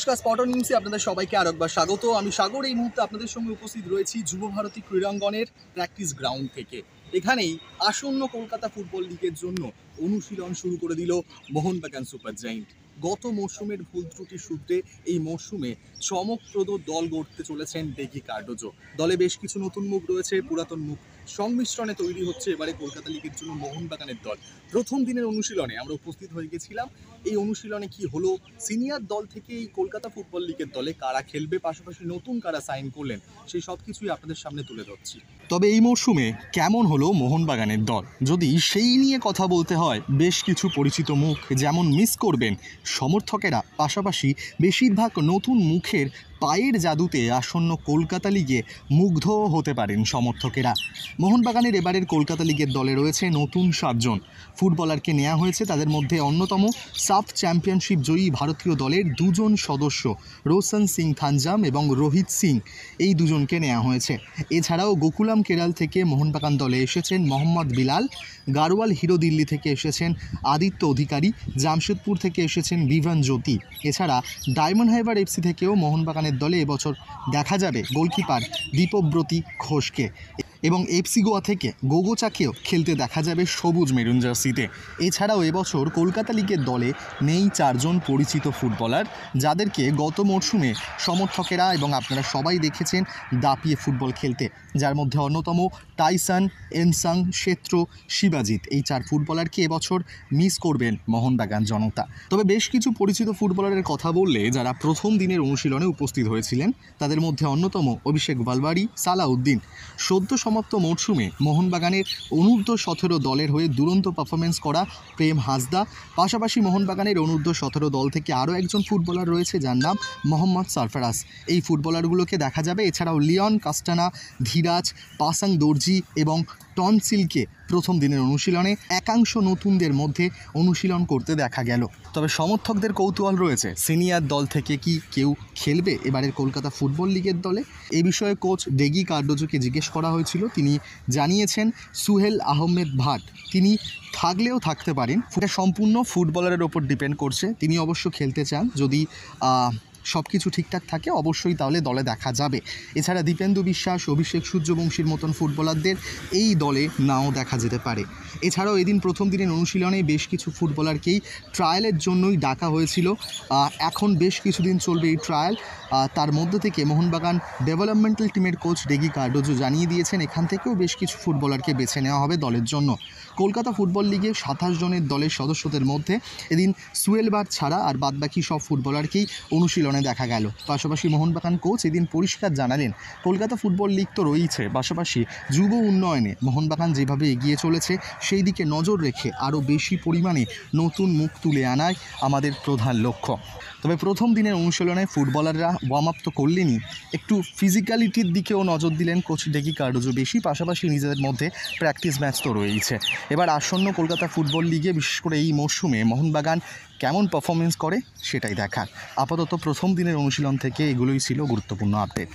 নমস্কার, স্পটন নিউজে আপনাদের সবাইকে আরেকবার স্বাগত। আমি সাগর। এই মুহূর্তে আপনাদের সঙ্গে উপস্থিত রয়েছি যুব ভারতী ক্রীড়াঙ্গনের প্র্যাকটিস গ্রাউন্ড থেকে। এখানেই আসন্ন কলকাতা ফুটবল লিগের জন্য অনুশীলন শুরু করে দিল মোহনবাগান সুপার জায়েন্ট। গত মরশুমের ভুল ত্রুটির সূত্রে এই মরশুমে চমকপ্রদ দল গড়তে চলেছেন ডেগি কার্ডোজো। দলে বেশ কিছু নতুন মুখ রয়েছে, পুরাতন মুখ সংমিশ্রণে তৈরি হচ্ছে এবারে কলকাতা লিগের জন্য মোহনবাগানের দল। প্রথম দিনের অনুশীলনে আমরা উপস্থিত হয়ে গেছিলাম। এই অনুশীলনে কি হলো, সিনিয়র দল থেকে এই কলকাতা ফুটবল লিগের দলে কারা খেলবে, পাশাপাশি নতুন কারা সাইন করলেন, সেই সব কিছুই আপনাদের সামনে তুলে ধরছি। তবে এই মরশুমে কেমন হলো মোহনবাগানের দল, যদি সেই নিয়ে কথা বলতে হয়, বেশ কিছু পরিচিত মুখ যেমন মিস করবেন সমর্থকেরা, পাশাপাশি বেশিরভাগ নতুন মুখের পায়ের জাদুতে আসন্ন কলকাতা লিগে মুগ্ধ হতে পারেন সমর্থকেরা। মোহনবাগানের এবারের কলকাতা লিগের দলে রয়েছে নতুন 7 জন ফুটবলারকে নেওয়া হয়েছে। তাদের মধ্যে অন্যতম সাফ চ্যাম্পিয়নশিপ জয়ী ভারতীয় দলের 2 জন সদস্য রোশন সিং থানজাম এবং রোহিত সিং, এই দুজনকে নেওয়া হয়েছে। এছাড়াও গোকুলাম কেরাল থেকে মোহনবাগান দলে এসেছেন মোহাম্মদ বিলাল, গারওয়াল হিরো দিল্লি থেকে এসেছেন আদিত্য অধিকারী, জামশেদপুর থেকে এসেছেন বিভান জ্যোতি। এছাড়া ডায়মন্ড হারবার এফসি থেকেও মোহনবাগানের দলে এবছর দেখা যাবে গোলকিপার দীপব্রতী ঘোষকে, এবং এফসি গোয়া থেকে গোগোচাকেও খেলতে দেখা যাবে সবুজ মেরুন জার্সিতে। এছাড়াও এবছর কলকাতা লিগের দলে নেই 4 জন পরিচিত ফুটবলার, যাদেরকে গত মরশুমে সমর্থকেরা এবং আপনারা সবাই দেখেছেন দাপিয়ে ফুটবল খেলতে, যার মধ্যে অন্যতম টাইসন, এনসাং, শেত্র, শিবাজিৎ। এই 4 ফুটবলারকে এবছর মিস করবেন মোহনবাগান জনতা। তবে বেশ কিছু পরিচিত ফুটবলারের কথা বললে, যারা প্রথম দিনের অনুশীলনে উপস্থিত হয়েছিলেন, তাদের মধ্যে অন্যতম অভিষেক বালবাড়ি, সালাউদ্দিন। সদ্য সমাপ্ত মরশুমে মোহনবাগানের অনূর্ধ্ব 17 দলের হয়ে দুরন্ত পারফরমেন্স করা প্রেম হাসদা। পাশাপাশি মোহনবাগানের অনূর্ধ্ব 17 দল থেকে আরও একজন ফুটবলার রয়েছে, যার নাম মোহাম্মদ সারফারাজ। এই ফুটবলারগুলোকে দেখা যাবে। এছাড়াও লিওন কাস্টানা, ধীরাজ, পাসাং দর্জি এবং টনসিলকে প্রথম দিনের অনুশীলনে একাংশ নতুনদের মধ্যে অনুশীলন করতে দেখা গেল। তবে সমর্থকদের কৌতূহল রয়েছে, সিনিয়র দল থেকে কি কেউ খেলবে এবারের কলকাতা ফুটবল লিগের দলে। এ বিষয়ে কোচ ডেগি কার্ডোজোকে জিজ্ঞেস করা হয়েছিল। তিনি জানিয়েছেন সুহেল আহমেদ ভাট তিনি থাকলেও থাকতে পারেন, এটা সম্পূর্ণ ফুটবলারের ওপর ডিপেন্ড করছে। তিনি অবশ্য খেলতে চান, যদি সব কিছু ঠিকঠাক থাকে অবশ্যই তাহলে দলে দেখা যাবে। এছাড়া দীপেন্দু বিশ্বাস, অভিষেক সূর্যবংশীর মতন ফুটবলারদের এই দলে নাও দেখা যেতে পারে। এছাড়াও এদিন প্রথম দিনের অনুশীলনে বেশ কিছু ফুটবলারকেই ট্রায়ালের জন্যই ডাকা হয়েছিল। এখন বেশ কিছুদিন চলবে এই ট্রায়াল। তার মধ্যে থেকে মোহনবাগান ডেভেলপমেন্টাল টিমের কোচ ডেগি কার্ডোজো জানিয়ে দিয়েছেন, এখান থেকেও বেশ কিছু ফুটবলারকে বেছে নেওয়া হবে দলের জন্য। কলকাতা ফুটবল লিগে 27 জনের দলের সদস্যদের মধ্যে এদিন সুহেল ভাট ছাড়া আর বাদবাকি সব ফুটবলারকেই অনুশীলনে দেখা গেল। পাশাপাশি মোহনবাগান কোচ এদিন পরিষ্কার জানালেন, কলকাতা ফুটবল লিগ তো রয়েছে, পাশাপাশি যুব উন্নয়নে মোহনবাগান যেভাবে এগিয়ে চলেছে সেই দিকে নজর রেখে আরও বেশি পরিমাণে নতুন মুখ তুলে আনাই আমাদের প্রধান লক্ষ্য। তবে প্রথম দিনের অনুশীলনে ফুটবলাররা ওয়ার্ম আপ তো করলেনই, একটু ফিজিক্যালিটির দিকেও নজর দিলেন কোচ ডেগি কার্ডোজো বেশি। পাশাপাশি নিজেদের মধ্যে প্র্যাকটিস ম্যাচ তো রয়েইছে। এবার আসন্ন কলকাতা ফুটবল লিগে বিশেষ করে এই মরশুমে মোহনবাগান কেমন পারফরমেন্স করে সেটাই দেখার। আপাতত প্রথম দিনের অনুশীলন থেকে এগুলোই ছিল গুরুত্বপূর্ণ আপডেট।